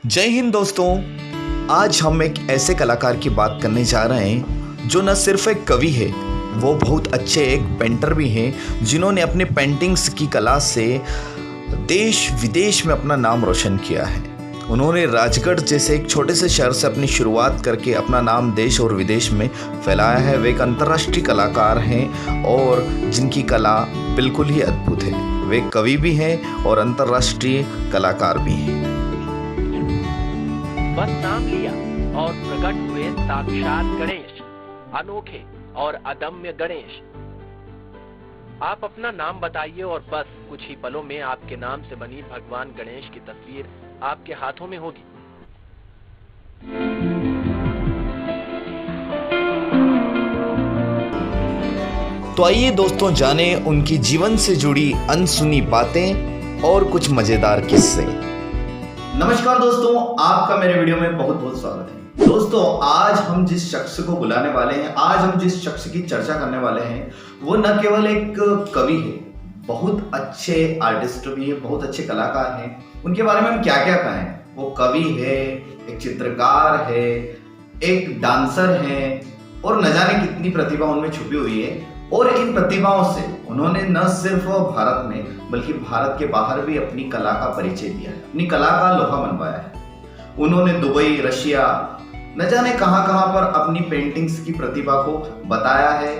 जय हिंद दोस्तों। आज हम एक ऐसे कलाकार की बात करने जा रहे हैं जो न सिर्फ एक कवि है, वो बहुत अच्छे एक पेंटर भी हैं जिन्होंने अपने पेंटिंग्स की कला से देश विदेश में अपना नाम रोशन किया है। उन्होंने राजगढ़ जैसे एक छोटे से शहर से अपनी शुरुआत करके अपना नाम देश और विदेश में फैलाया है। वे एक अंतर्राष्ट्रीय कलाकार हैं और जिनकी कला बिल्कुल ही अद्भुत है। वे कवि भी हैं और अंतर्राष्ट्रीय कलाकार भी हैं। बस नाम लिया और प्रकट हुए साक्षात गणेश, अनोखे और अदम्य गणेश। आप अपना नाम बताइए और बस कुछ ही पलों में आपके नाम से बनी भगवान गणेश की तस्वीर आपके हाथों में होगी। तो आइए दोस्तों, जाने उनकी जीवन से जुड़ी अनसुनी बातें और कुछ मजेदार किस्से। नमस्कार दोस्तों, आपका मेरे वीडियो में बहुत बहुत स्वागत है। दोस्तों, आज हम जिस शख्स को बुलाने वाले हैं, आज हम जिस शख्स की चर्चा करने वाले हैं, वो न केवल एक कवि है, बहुत अच्छे आर्टिस्ट भी है, बहुत अच्छे कलाकार हैं। उनके बारे में हम क्या क्या कहें। वो कवि है, एक चित्रकार है, एक डांसर है और न जाने कितनी प्रतिभा उनमें छुपी हुई है। और इन प्रतिभाओं से उन्होंने न सिर्फ भारत में बल्कि भारत के बाहर भी अपनी कला का परिचय दिया है, अपनी कला का लोहा मनवाया है। उन्होंने दुबई, रशिया, न जाने कहां कहां पर अपनी पेंटिंग्स की प्रतिभा को बताया है।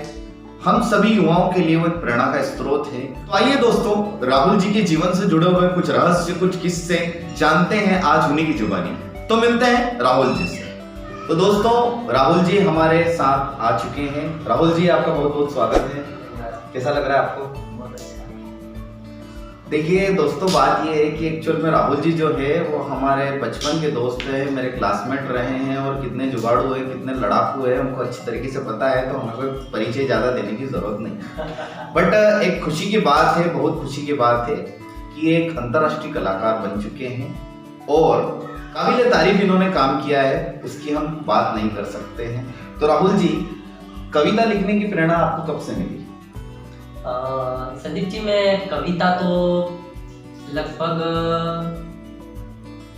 हम सभी युवाओं के लिए वो एक प्रेरणा का स्रोत है। तो आइए दोस्तों, राहुल जी के जीवन से जुड़े हुए कुछ रहस्य, कुछ किस्से जानते हैं आज उन्हीं की जुबानी। तो मिलते हैं राहुल जी से। तो दोस्तों, राहुल जी हमारे साथ आ चुके हैं। राहुल जी, आपका बहुत बहुत स्वागत है। कैसा लग रहा है आपको? देखिए दोस्तों, बात ये है कि एक्चुअल में राहुल जी जो है वो हमारे बचपन के दोस्त हैं, मेरे क्लासमेट रहे हैं और कितने जुगाड़ू है, कितने लड़ाकू है, हमको अच्छी तरीके से पता है। तो हमें कोई परिचय ज़्यादा देने की ज़रूरत नहीं। बट एक खुशी की बात है, बहुत खुशी की बात है कि एक अंतर्राष्ट्रीय कलाकार बन चुके हैं और काबिल तारीफ इन्होंने काम किया है, उसकी हम बात नहीं कर सकते हैं। तो राहुल जी, कविता लिखने की प्रेरणा आपको कब से मिली? संदीप जी, मैं कविता तो लगभग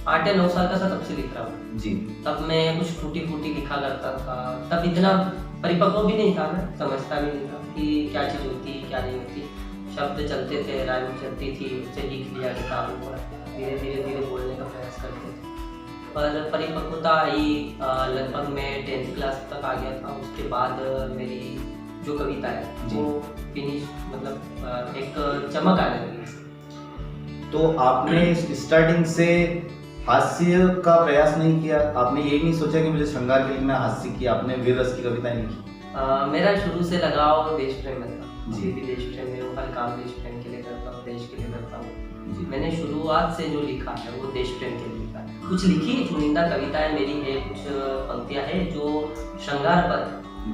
8 या 9 साल का था, तब से लिख रहा हूँ जी। तब मैं कुछ टूटी फूटी लिखा करता था। तब इतना परिपक्व भी नहीं था, मैं समझता भी नहीं था कि क्या चीज़ होती क्या नहीं होती। शब्द चलते थे, राइम चलती थी, उससे लिख लिया किताबों पर, धीरे धीरे बोलने का प्रयास करते थे। पर परिपक्वता आई लगभग मैं 10th क्लास तक आ गया था। उसके बाद मेरी जो कविता है वो फिनिश, मतलब एक चमक आने लगी। तो आपने स्टार्टिंग से हास्य का प्रयास नहीं किया? आपने ये नहीं सोचा कि मुझे श्रृंगार के लिखना, हास्य की? आपने वीर रस की कविताएं लिखी? मेरा शुरू से लगाव देश प्रेम में था। जी। अभी भी देश प्रेम में, वो हर काम देश प्रेम के लिए करता हूँ, देश के लिए करता हूँ। मैंने शुरुआत से जो लिखा है वो देश प्रेम के लिए लिखा है। कुछ लिखी चुनिंदा कविताएं मेरी है, कुछ पंक्तियां हैं जो श्रृंगार पर,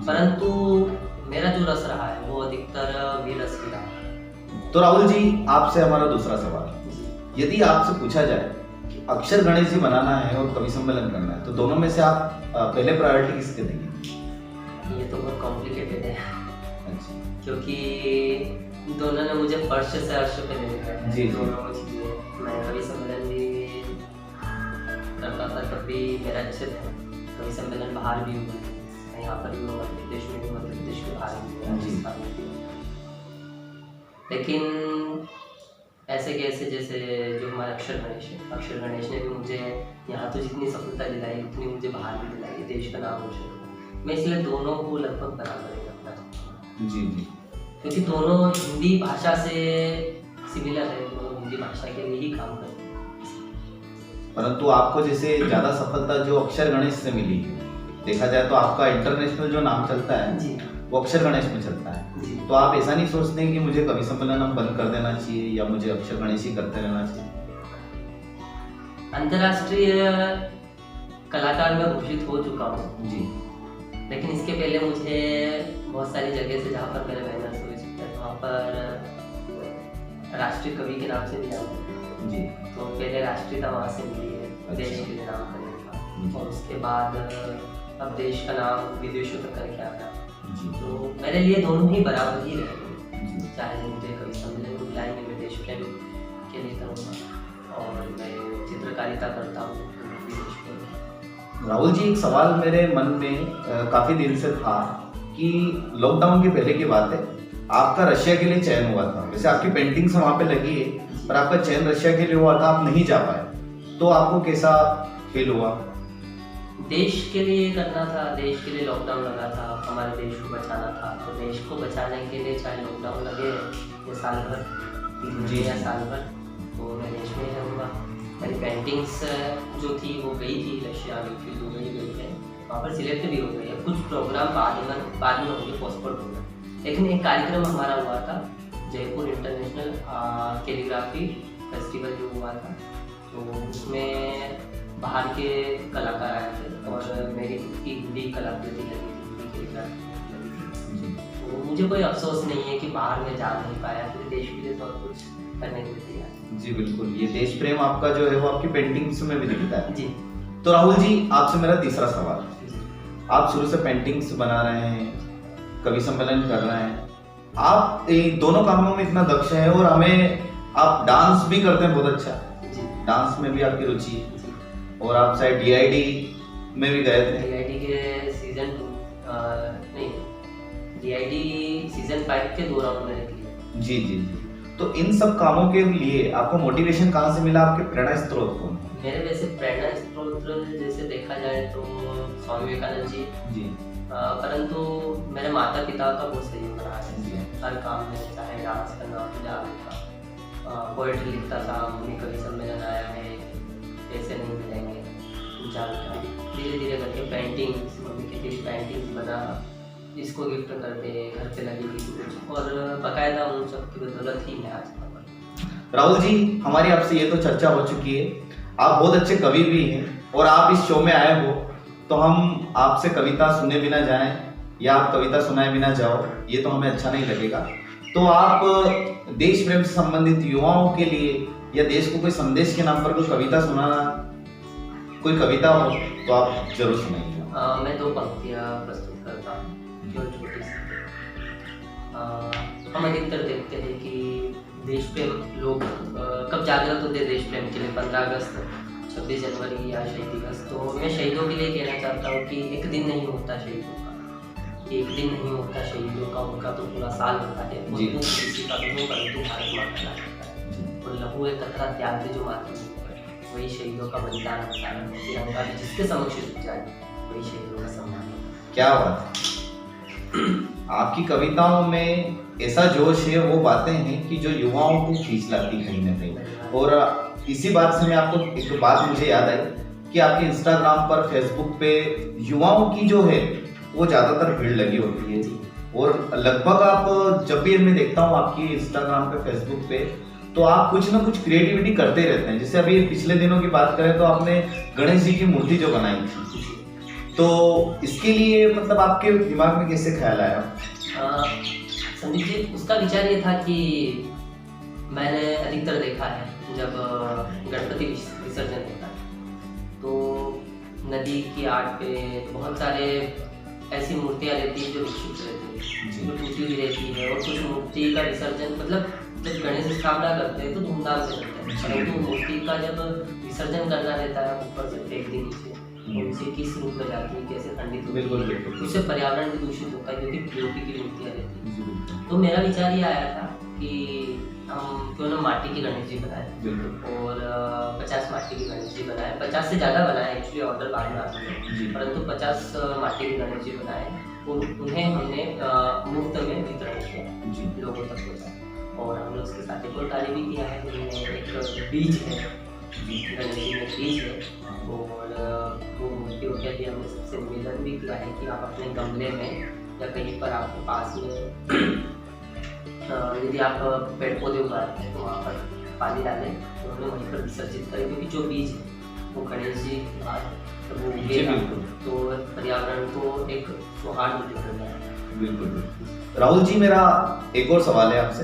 परंतु मेरा जो रस रहा है वो अधिकतर वीर रस की रहा। तो राहुल जी, आपसे हमारा दूसरा सवाल, यदि आपसे पूछा जाए कि अक्षर गणेश जी बनाना है और कवि सम्मेलन करना है, तो दोनों में से आप पहले प्रायोरिटी किसके देंगे? ये तो बहुत कॉम्प्लिकेटेड है। अच्छा। क्योंकि दोनों ने मुझे फर्श से अर्श पे ले लिया है। जी। दोनों चीजें मैं कवि सम्मेलन भी करता था, तब भी मेरा अच्छे थे। कवि सम्मेलन बाहर भी हुआ, यहाँ पर भी हुआ, मध्य प्रदेश में भी, मध्य प्रदेश के बाहर भी हुआ, राजस्थान में भी। लेकिन ऐसे कैसे, जैसे जो हमारा अक्षर गणेश है, अक्षर गणेश ने भी मुझे यहाँ तो जितनी सफलता दिलाई उतनी मुझे बाहर भी दिलाई, देश का नाम रोशन किया। मैं इसलिए दोनों को लगभग बराबर ही रखना चाहता हूँ। जी जी। क्योंकि दोनों हिंदी भाषा से सिमिलर है, दोनों हिंदी भाषा के लिए ही काम करते हैं। परंतु आपको जैसे ज्यादा सफलता जो अक्षर गणेश से मिली, देखा जाए तो आपका इंटरनेशनल जो नाम चलता है जी, वो अक्षर गणेश में चलता है। जी। तो आप ऐसा नहीं सोचते हैं कि मुझे कवि सम्मेलन अब बंद कर देना चाहिए या मुझे अक्षर गणेश ही करते रहना चाहिए? अंतर्राष्ट्रीय कलाकार में घोषित हो चुका हूँ जी। लेकिन इसके पहले मुझे बहुत सारी जगह से, जहाँ पर मेरे बैनर्स हुए थे, वहाँ पर राष्ट्रीय कवि के नाम से भी जानते जी। तो पहले राष्ट्रीयता वहाँ से मिली है, देश के लिए नाम करने का। और उसके बाद अब देश का नाम विदेशों तक करके आया। तो मेरे लिए दोनों ही बराबर ही रहेंगे। चाहे मुझे कवि सम्मेलन को बुलाएंगे, मैं देश प्रेम के लिए करूँगा और मैं चित्रकारिता करता हूँ, कोशिश करूँ। राहुल जी, एक सवाल मेरे मन में काफ़ी दिन से था कि लॉकडाउन के पहले की बात है, आपका रशिया के लिए चयन हुआ था। वैसे आपकी पेंटिंग्स वहाँ पे लगी है, पर आपका चयन रशिया के लिए हुआ था, आप नहीं जा पाए, तो आपको कैसा फील हुआ? देश के लिए करना था, देश के लिए लॉकडाउन लगा था, हमारे देश को बचाना था। तो देश को बचाने के लिए चाहे लॉकडाउन लगे या साल भर, 3 महीने या साल भर, तो मैं देश में ही रहूँगा। मेरी पेंटिंग्स जो थी वो गई थी रशिया, बिल्कुल हो गई है, वहाँ पर सिलेक्ट भी हो गई है। कुछ प्रोग्राम बाद में होंगे, पोस्टपोन हो गए, लेकिन एक कार्यक्रम हमारा हुआ था, जयपुर इंटरनेशनल कैलीग्राफी फेस्टिवल जो हुआ था, तो उसमें बाहर के कलाकार आए थे और मेरी खुद की हिंदी कलाकृति लगी थी, कैलीग्राफी लगी थी। तो मुझे कोई अफसोस नहीं है कि बाहर में जा नहीं पाया, पूरे देश के लिए तो कुछ करने के लिए तैयार। जी बिल्कुल, ये देश प्रेम आपका जो है वो आपकी पेंटिंग्स में भी दिखता है। जी। तो राहुल जी, आपसे मेरा तीसरा सवाल, आप शुरू से पेंटिंग्स बना रहे हैं, कवि सम्मेलन कर रहे हैं, आप दोनों कामों में इतना दक्ष हैं और हमें आप डांस भी करते हैं बहुत अच्छा, डांस में भी आपकी रुचि है और आप शायद DID में भी गए थे। DID के सीजन नहीं, DID सीजन 5 के 2 राउंड मैंने किए। जी जी जी। तो इन सब कामों के लिए आपको मोटिवेशन कहाँ से मिला, आपके प्रेरणा स्रोत कौन है? मेरे वैसे प्रेरणा स्रोत जैसे देखा जाए तो स्वामी विवेकानंद जी, परंतु मेरे माता पिता का बहुत सहयोग रहा है हर काम में, चाहे डांस करना, पूजा करना, पोएट्री लिखता था, मम्मी कवि सम्मेलन आया है, पैसे नहीं मिलेंगे, पूजा करना, धीरे धीरे करके पेंटिंग्स, मम्मी की तेरी पेंटिंग्स बना, इसको गिफ्ट करते, घर पे लगी थी कुछ, और बाकायदा उन सब की बदौलत ही मैं आज यहाँ पर। राहुल जी, हमारी आपसे ये तो चर्चा हो चुकी है, आप बहुत अच्छे कवि भी हैं और आप इस शो में आए हो, तो हम आपसे कविता सुने बिना जाएं या आप कविता सुनाए बिना जाओ, ये तो हमें अच्छा नहीं लगेगा। तो आप देश प्रेम से संबंधित युवाओं के लिए या देश को कोई संदेश के नाम पर कोई कविता सुनाना, कोई कविता हो तो आप जरूर सुनाइए। मैं 2 पंक्तियाँ प्रस्तुत करता हूँ जो छोटी सी। हम अधिकतर देखते हैं कि देश प्रेम लोग कब जागृत होते हैं देश प्रेम के लिए, 15 अगस्त, 26 जनवरी या शहीद दिवस। तो मैं शहीदों के लिए कहना चाहता हूँ कि एक दिन नहीं होता शहीदों का, एक दिन नहीं होता शहीदों का, उनका तो पूरा साल होता है। किसी का भी हो, परंतु भारत माता होता है, और लहू एक कतरा त्याग दे जो मातृभूमि पर, वही शहीदों का बलिदान होता है। तिरंगा भी जिसके समक्ष झुक जाए, वही शहीदों का सम्मान है। क्या बात, आपकी कविताओं में ऐसा जोश है, वो बातें हैं कि जो युवाओं को खींच लाती कहीं ना कहीं। और इसी बात से मैं आपको एक बात मुझे याद आई कि आपके इंस्टाग्राम पर, फेसबुक पे युवाओं की जो है वो ज़्यादातर भीड़ लगी होती है, और लगभग आप जब भी मैं देखता हूँ आपकी इंस्टाग्राम पे, फेसबुक पे, तो आप कुछ ना कुछ क्रिएटिविटी करते रहते हैं। जैसे अभी पिछले दिनों की बात करें तो आपने गणेश जी की मूर्ति जो बनाई थी, तो इसके लिए मतलब आपके दिमाग में कैसे ख्याल आया? संदीप जी, उसका विचार ये था कि मैंने अधिकतर देखा है जब गणपति विसर्जन होता है तो नदी की आड़ पे बहुत सारे ऐसी मूर्तियाँ रहती हैं जो विक्षिप्त रहती है, जो टूटी हुई रहती है, और कुछ मूर्ति का विसर्जन, मतलब जब गणेश स्थापना करते हैं तो धूमधाम से करते हैं, परंतु मूर्ति का जब विसर्जन करना रहता है ऊपर से फेंक दी नीचे, उनसे किस रूप में जाती है, कैसे खंडित होती है, उससे पर्यावरण भी दूषित होता है क्योंकि पीओपी की मूर्तियाँ रहती हैं। तो मेरा विचार ये आया था कि हम क्यों ना माटी के गणेश जी बनाए, और 50 माटी के गणेश जी बनाए, 50 से ज़्यादा बनाए, एक्चुअली ऑर्डर बाद में आते हैं, परंतु 50 माटी के गणेश जी बनाए और उन्हें हमने मुफ्त में वितरण किया, लोगों तक पहुँचा। और हमने उसके साथ एक और कार्य भी किया है, एक बीज है, गणेश जी में बीज है, और वो मूर्तियों के लिए हमने सबसे निवेदन भी किया है कि आप अपने गमले में या कहीं पर आपके पास में यदि आप पेड़ पौधे उगाते हैं तो वहाँ पर पानी डालें तो उन्हें वहीं पर विसर्जित करें, क्योंकि जो बीज है वो गणेश जी के बाद जब वो उगेगा तो पर्यावरण को एक सौहार्द मिलेगा। बिल्कुल। राहुल जी, मेरा एक और सवाल है आपसे।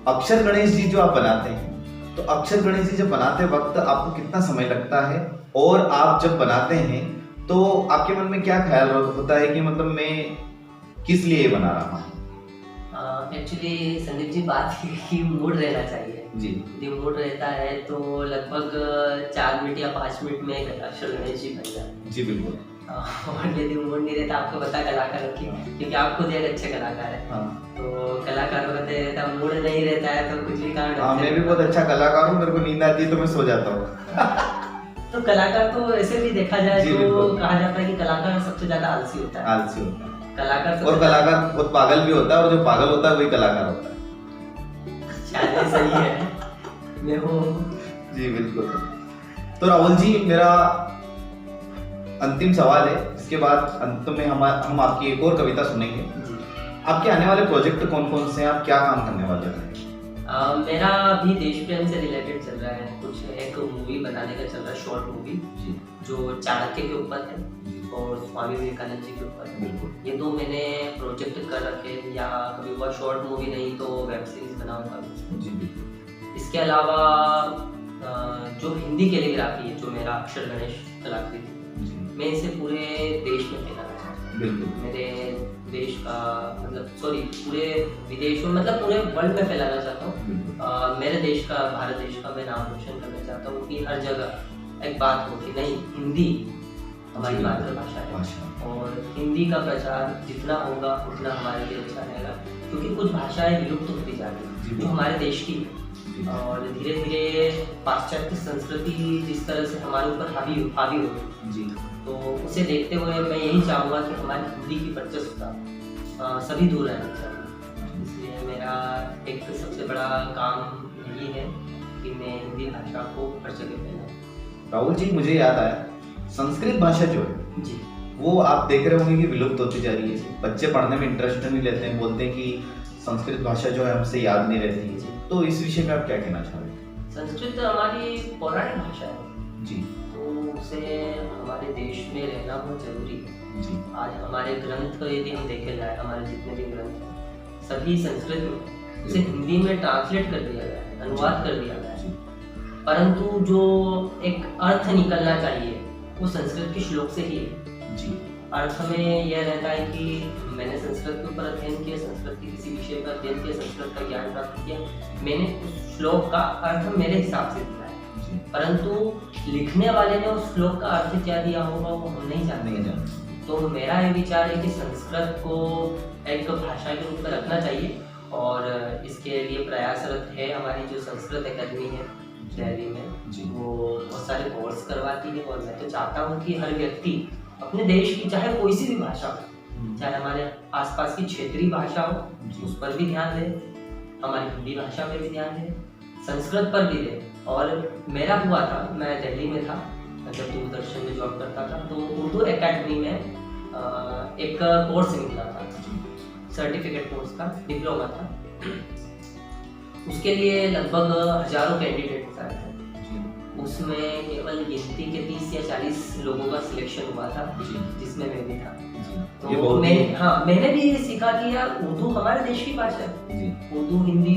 अक्षर गणेश जी जो आप बनाते हैं, तो अक्षर गणेश जी जब बनाते वक्त आपको कितना समय लगता है, और आप जब बनाते हैं तो आपके मन में क्या ख्याल होता है कि मतलब मैं किस लिए बना रहा हूँ? एक्चुअली संदीप जी बात है कि मूड रहना चाहिए जी। यदि मूड रहता है तो लगभग 4 मिनट या 5 मिनट में अक्षर गणेश जी बन जाते जी बिल्कुल। और यदि मूड नहीं रहता, आपको पता कलाकारों की, क्योंकि आप खुद एक अच्छे कलाकार हैं, हाँ तो कलाकारों का रहता मूड नहीं रहता है तो कुछ भी काम हाँ, मैं भी बहुत अच्छा कलाकार हूँ, मेरे को नींद आती है तो मैं सो जाता हूँ। तो कलाकार तो ऐसे भी देखा जाए जी, तो बिल्कुल। कहा जाता है कि कलाकार सबसे ज्यादा आलसी होता है। आलसी होता है कलाकार और कलाकार बहुत पागल भी होता है, और जो पागल होता है वही कलाकार होता है। शायद सही है, मैं हूँ। जी बिल्कुल। तो राहुल जी, मेरा अंतिम सवाल है, इसके बाद अंत में हम आपकी एक और कविता सुनेंगे। आपके आने वाले प्रोजेक्ट कौन कौन से हैं, आप क्या काम करने वाले हैं? मेरा अभी देश प्रेम से रिलेटेड चल रहा है, कुछ एक मूवी बनाने का चल रहा है, शॉर्ट मूवी जो चाणक्य के ऊपर है और स्वामी विवेकानंद जी के ऊपर है। बिल्कुल। ये दो मैंने प्रोजेक्ट कर रखे हैं, या कभी हुआ शॉर्ट मूवी नहीं तो वेब सीरीज बनाऊंगा। जी बिल्कुल। इसके अलावा जो हिंदी कैलीग्राफी है, जो मेरा अक्षर गणेश कलाकृति, मैं इसे पूरे देश में फैलाना चाहता हूँ। बिल्कुल। मेरे देश का मतलब पूरे विदेशों मतलब पूरे वर्ल्ड में फैलाना चाहता हूँ। मेरे देश का, भारत देश का मैं नाम रोशन करना चाहता हूँ कि हर जगह एक बात हो कि नहीं, हिंदी हमारी मातृभाषा है और हिंदी का प्रचार जितना होगा उतना हमारे लिए अच्छा रहेगा, क्योंकि कुछ भाषाएं विलुप्त होती जा रही हैं जो हमारे देश की है, और धीरे धीरे पाश्चात्य संस्कृति जिस तरह से हमारे ऊपर हावी हो रही है, तो उसे देखते हुए मैं यही चाहूँगा कि हमारी हिंदी की वर्चस्वता सभी दूर रहना चाहिए। इसलिए मेरा एक सबसे बड़ा काम यही है कि मैं हिंदी भाषा को हर जगह फैलाऊं। राहुल जी, मुझे याद आया, संस्कृत भाषा जो है जी, वो आप देख रहे होंगे कि विलुप्त होती जा रही है। बच्चे पढ़ने में इंटरेस्ट नहीं लेते हैं, बोलते हैं कि संस्कृत भाषा जो है हमसे याद नहीं रहती है। तो इस विषय में आप क्या कहना चाहेंगे? संस्कृत हमारी पौराणिक भाषा है जी, तो उसे हमारे देश में रहना बहुत जरूरी है। जी, आज हमारे ग्रंथ यदि हम देखे जाए, हमारे जितने भी ग्रंथ हैं सभी संस्कृत में, उसे हिंदी में ट्रांसलेट कर दिया गया है, अनुवाद कर दिया गया है, परंतु जो एक अर्थ निकलना चाहिए वो संस्कृत के श्लोक से ही है। जी। अर्थ में यह रहता है कि मैंने संस्कृत के ऊपर अध्ययन किया, संस्कृत के किसी विषय पर अध्ययन किया, संस्कृत का ज्ञान प्राप्त किया, मैंने उस श्लोक का अर्थ मेरे हिसाब से दिया है, परंतु लिखने वाले ने उस श्लोक का अर्थ क्या दिया होगा वो हम नहीं जानते। तो मेरा ये विचार है कि संस्कृत को एक भाषा के रूप में रखना चाहिए, और इसके लिए प्रयासरत है हमारी जो संस्कृत अकादमी है दिल्ली में, वो बहुत सारे कोर्स करवाती है, और मैं तो चाहता हूँ कि हर व्यक्ति अपने देश की चाहे कोई सी भी भाषा हो, चाहे हमारे आसपास की क्षेत्रीय भाषा हो उस पर भी ध्यान दे, हमारी हिंदी भाषा पे भी ध्यान दे, संस्कृत पर भी दे। और मेरा हुआ था, मैं दिल्ली में था जब दूरदर्शन में जॉब करता था, तो उर्दू एकेडमी में एक कोर्स निकला था, सर्टिफिकेट कोर्स का, डिप्लोमा था। उसके लिए लगभग हजारों कैंडिडेट्स आए थे, उसमें केवल गिनती के 30 या 40 लोगों का सिलेक्शन हुआ था, जिसमें मैं भी था। तो मैंने भी ये सीखा कि यार उर्दू हमारे देश की भाषा है, उर्दू हिंदी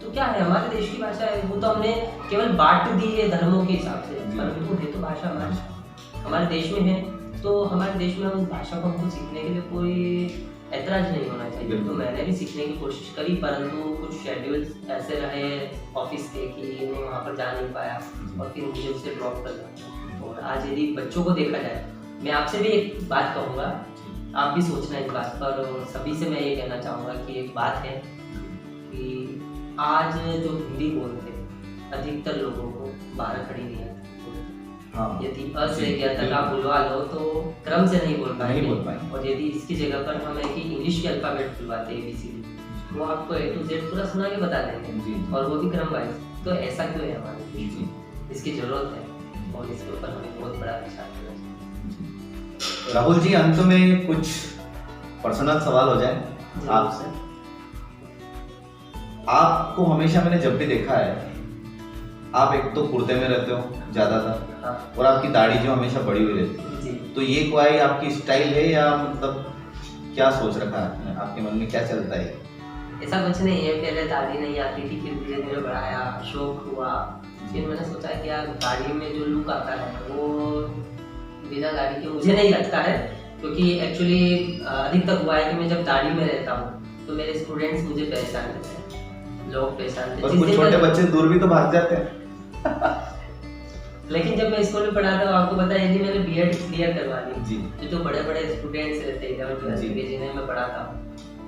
तो क्या है, हमारे देश की भाषा है, वो तो हमने केवल बांट दी है धर्मों के हिसाब से, परंतु है तो भाषा हमारे देश में है, तो हमारे देश में उस भाषा को हमको सीखने के लिए कोई ऐतराज नहीं होना चाहिए। तो मैंने भी सीखने की कोशिश करी, परंतु कुछ शेड्यूल्स ऐसे रहे ऑफिस के कि मैं वहाँ पर जा नहीं पाया, और फिर मुझे उसे ड्रॉप कर दिया। और आज यदि बच्चों को देखा जाए, मैं आपसे भी एक बात कहूँगा, आप भी सोचना इस बात पर, और सभी से मैं ये कहना चाहूँगा कि एक बात है कि आज जो हिंदी बोलते अधिकतर लोगों को 12 खड़ी नहीं आती। यदि अ से तक आप बुलवा लो तो क्रम से नहीं बोल पाएंगे, और यदि इसकी जगह पर हम एक इंग्लिश के अल्फाबेट बुलवाते हैं ABCD, वो आपको A to Z पूरा सुना के बता देंगे, और वो भी क्रम वाइज। तो ऐसा क्यों है हमारे देश में? इसकी जरूरत है, और इसके ऊपर हमें बहुत बड़ा विचार करना चाहिए। राहुल जी, अंत में कुछ पर्सनल सवाल हो जाए आपसे। आपको हमेशा मैंने जब भी देखा है, आप एक तो कुर्ते में रहते हो ज्यादातर, और आपकी दाढ़ी जो हमेशा बड़ी हुई रहती है, तो ये कोई आपकी स्टाइल है या मतलब क्या सोच रखा है आपके मन में, क्या चलता है? ऐसा कुछ नहीं है, पहले दाढ़ी नहीं आती थी, फिर धीरे धीरे बढ़ाया, शौक हुआ, फिर मैंने सोचा कि यार दाढ़ी में जो लुक आता है वो बिना दाढ़ी के मुझे नहीं लगता है, क्योंकि एक्चुअली अधिकतर हुआ है कि मैं जब दाढ़ी में रहता हूँ तो मेरे स्टूडेंट्स मुझे पहचानते थे, लोग पहचानते और कुछ छोटे बच्चे दूर भी तो भाग जाते हैं। लेकिन जब मैं स्कूल में पढ़ाता हूँ, आपको पता है यदि मैंने बीएड क्लियर करवा ली जी जो बड़े बड़े स्टूडेंट्स रहते हैं 11th जी। के जिन्हें मैं पढ़ाता हूँ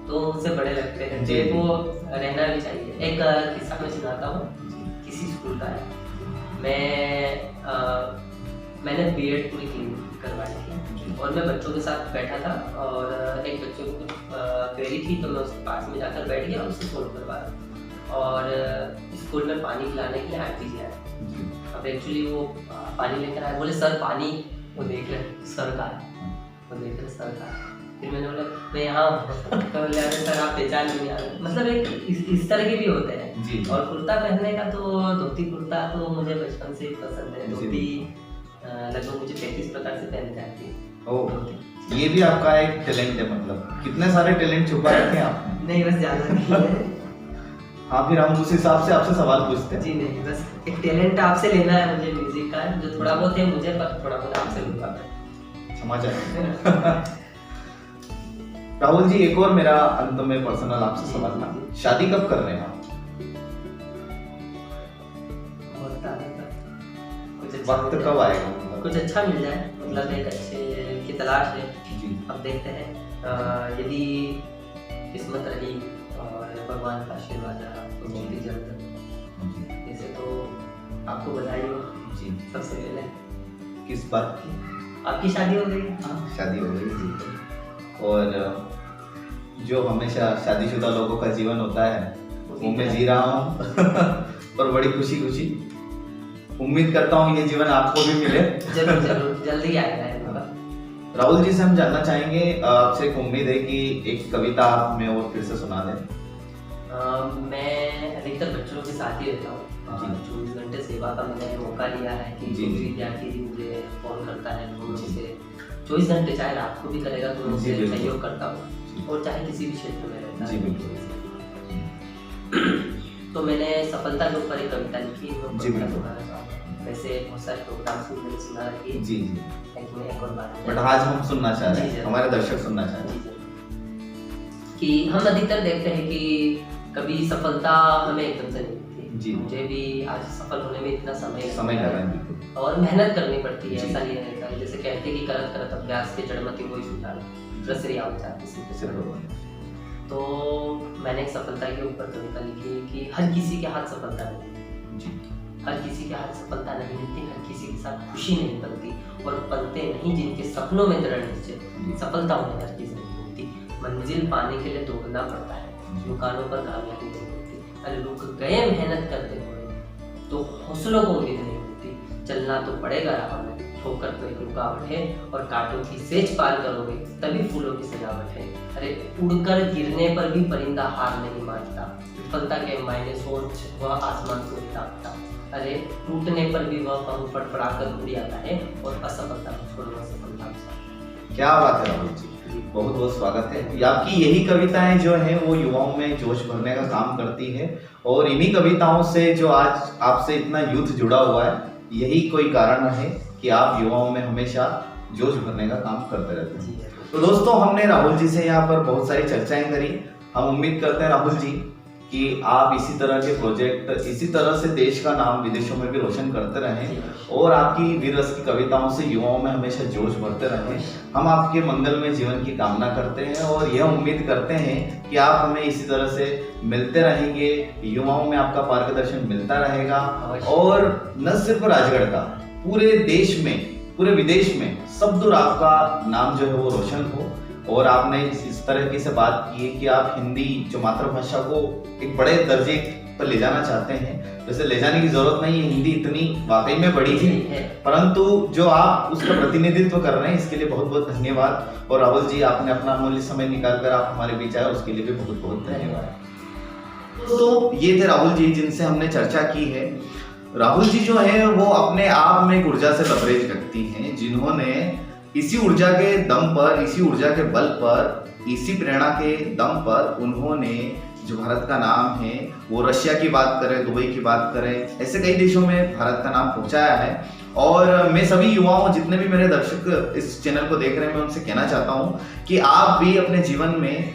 तो मुझसे बड़े लगते हैं, जी। तो वो रहना भी चाहिए। एक किस्सा मैं सुनाता हूँ, किसी स्कूल का है। मैंने बीएड पूरी करवाई थी और मैं बच्चों के साथ बैठा था और एक बच्चे को कुछ क्वेरी थी तो मैं उसके पास में जाकर बैठ गया और उससे सोल्व करवा रहा। और स्कूल में पानी पिलाने के लिए आंटी जी आए। अब एक्चुअली वो पानी लेकर आए, बोले सर पानी, वो देख रहे सर का है, वो देख रहे सर का है। फिर मैंने बोला मैं यहाँ तो बोले अरे सर आप पहचान नहीं आ रहे। मतलब एक इस तरह के भी होते हैं जी। और कुर्ता पहनने का तो धोती कुर्ता तो मुझे बचपन से ही पसंद है। धोती लगभग मुझे 33 प्रकार से पहन जाती है। ओह, ये भी आपका एक टैलेंट है, मतलब कितने सारे टैलेंट छुपा रखे हैं आपने। नहीं बस ज्यादा नहीं है। हाँ, फिर हम उस हिसाब से आपसे सवाल पूछते हैं। जी नहीं, बस एक टैलेंट आपसे लेना है मुझे म्यूजिक का, जो थोड़ा बहुत है मुझे, पर थोड़ा बहुत आपसे लूंगा। समझ आया। राहुल जी, एक और मेरा अंत में पर्सनल आपसे सवाल था, शादी कब कर रहे हैं आप? वक्त कब आएगा? कुछ अच्छा मिल जाए, मतलब एक अच्छे की तलाश है। जी अब देखते हैं यदि किस्मत रही और भगवान का आशीर्वाद रहा तो बहुत ही जल्द। जैसे तो आपको बधाई हो जी। सबसे पहले। किस बात की? आपकी शादी हो गई? हाँ, शादी हो गई जी। और जो हमेशा शादीशुदा लोगों का जीवन होता है वो मैं जी रहा हूँ और बड़ी खुशी खुशी। उम्मीद करता हूँ ये जीवन आपको भी मिले। जरूर जरूर, जल्दी आएगा। राहुल जी से हम जानना चाहेंगे, आपसे एक उम्मीद है कि एक कविता आप में और फिर से सुना दें। मैं अधिकतर बच्चों के साथ ही रहता हूँ। जी। 24 घंटे सेवा का मैंने मौका लिया है कि जी, कोई जी। विद्यार्थी भी मुझे फोन करता है तो मैं जी। उसे 24 घंटे, चाहे रात को भी करेगा तो मैं जी, उसे बिल्कुल। सहयोग करता हूँ, और चाहे किसी भी क्षेत्र में रहता जी, है। बिल्कुल। तो मैंने सफलता के ऊपर एक कविता लिखी है, वो जी, कविता बिल्कुल। सुनाना चाहूँगा। वैसे बहुत सारे प्रोग्राम्स में मैंने सुना रखी है, जी जी। लेकिन मैं एक और बात बट आज हम सुनना चाह रहे जी, जी। हैं, हमारे दर्शक सुनना चाह रहे हैं। कि हम अधिकतर देखते हैं कि कभी सफलता हमें एकदम से नहीं मिलती। जी। मुझे भी आज सफल होने में इतना समय समय लगता लगा है है, बिल्कुल। और मेहनत करनी पड़ती है। जी। ऐसा नहीं रहता है, जैसे कहते हैं कि करत करत अभ्यास के जड़मति कोई सुधार रसरी आवता है। तो मैंने एक सफलता के ऊपर कविता लिखी कि हर किसी के हाथ सफलता नहीं मिलती। जी हर किसी के हाथ सफलता नहीं मिलती, हर किसी के साथ खुशी नहीं बनती, और पलते नहीं जिनके सपनों में दृढ़ निश्चय। सफलता उन्हें हर चीज नहीं मिलती, मंजिल पाने के लिए दौड़ना पड़ता है, दुकानों पर कामयाबी नहीं मिलती। अरे रुक गए मेहनत करते हुए तो हौसलों को उम्मीद नहीं मिलती, चलना तो पड़ेगा राह में, ठोकर तो एक रुकावट है, और कांटों की सेज पार करोगे तभी फूलों की सजावट है। अरे उड़कर गिरने पर भी परिंदा हार नहीं मानता, विफलता के मायने सोच वह आसमान को ताकता। अरे टूटने पर भी वह पंख फड़फड़ाकर उड़ आता है, और असफलता को छोड़ना सफलता। क्या बात है राहुल जी, बहुत बहुत स्वागत है। ये आपकी यही कविताएं जो हैं वो युवाओं में जोश भरने का काम करती है, और इन्हीं कविताओं से जो आज आपसे इतना यूथ जुड़ा हुआ है, यही कोई कारण है कि आप युवाओं में हमेशा जोश भरने का काम करते रहते हैं। तो दोस्तों, हमने राहुल जी से यहाँ पर बहुत सारी चर्चाएं करी। हम उम्मीद करते हैं राहुल जी कि आप इसी तरह के प्रोजेक्ट, इसी तरह से देश का नाम विदेशों में भी रोशन करते रहें, और आपकी वीर रस की कविताओं से युवाओं में हमेशा जोश भरते रहें। हम आपके मंगलमय जीवन की कामना करते हैं, और यह उम्मीद करते हैं कि आप हमें इसी तरह से मिलते रहेंगे, युवाओं में आपका मार्गदर्शन मिलता रहेगा, और न सिर्फ राजगढ़ का, पूरे देश में, पूरे विदेश में सब दूर आपका नाम जो है वो रोशन हो। और आपने इस तरह से बात की है कि आप हिंदी जो मातृभाषा को एक बड़े दर्जे पर ले जाना चाहते हैं। वैसे ले जाने की जरूरत नहीं है, हिंदी इतनी वाकई में बड़ी है, परंतु जो आप उसका प्रतिनिधित्व कर रहे हैं इसके लिए बहुत बहुत धन्यवाद। और राहुल जी, आपने अपना अमूल्य समय निकालकर आप हमारे बीच आए, उसके लिए भी बहुत बहुत धन्यवाद। तो ये थे राहुल जी जिनसे हमने चर्चा की है। राहुल जी जो है वो अपने आप में एक ऊर्जा से लबरेज व्यक्ति हैं, जिन्होंने इसी ऊर्जा के दम पर, इसी ऊर्जा के बल पर, इसी प्रेरणा के दम पर उन्होंने जो भारत का नाम है, वो रशिया की बात करें, दुबई की बात करें, ऐसे कई देशों में भारत का नाम पहुंचाया है। और मैं सभी युवाओं, जितने भी मेरे दर्शक इस चैनल को देख रहे हैं, मैं उनसे कहना चाहता हूं कि आप भी अपने जीवन में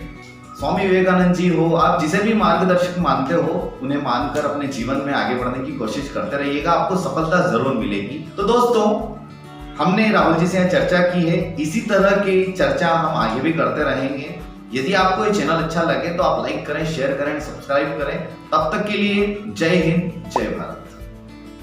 स्वामी विवेकानंद जी हो, आप जिसे भी मार्गदर्शक मानते हो उन्हें मानकर अपने जीवन में आगे बढ़ने की कोशिश करते रहिएगा, आपको सफलता जरूर मिलेगी। तो दोस्तों, हमने राहुल जी से यहाँ चर्चा की है, इसी तरह की चर्चा हम आगे भी करते रहेंगे। यदि आपको ये चैनल अच्छा लगे तो आप लाइक करें, शेयर करें, सब्सक्राइब करें। तब तक के लिए जय हिंद, जय भारत।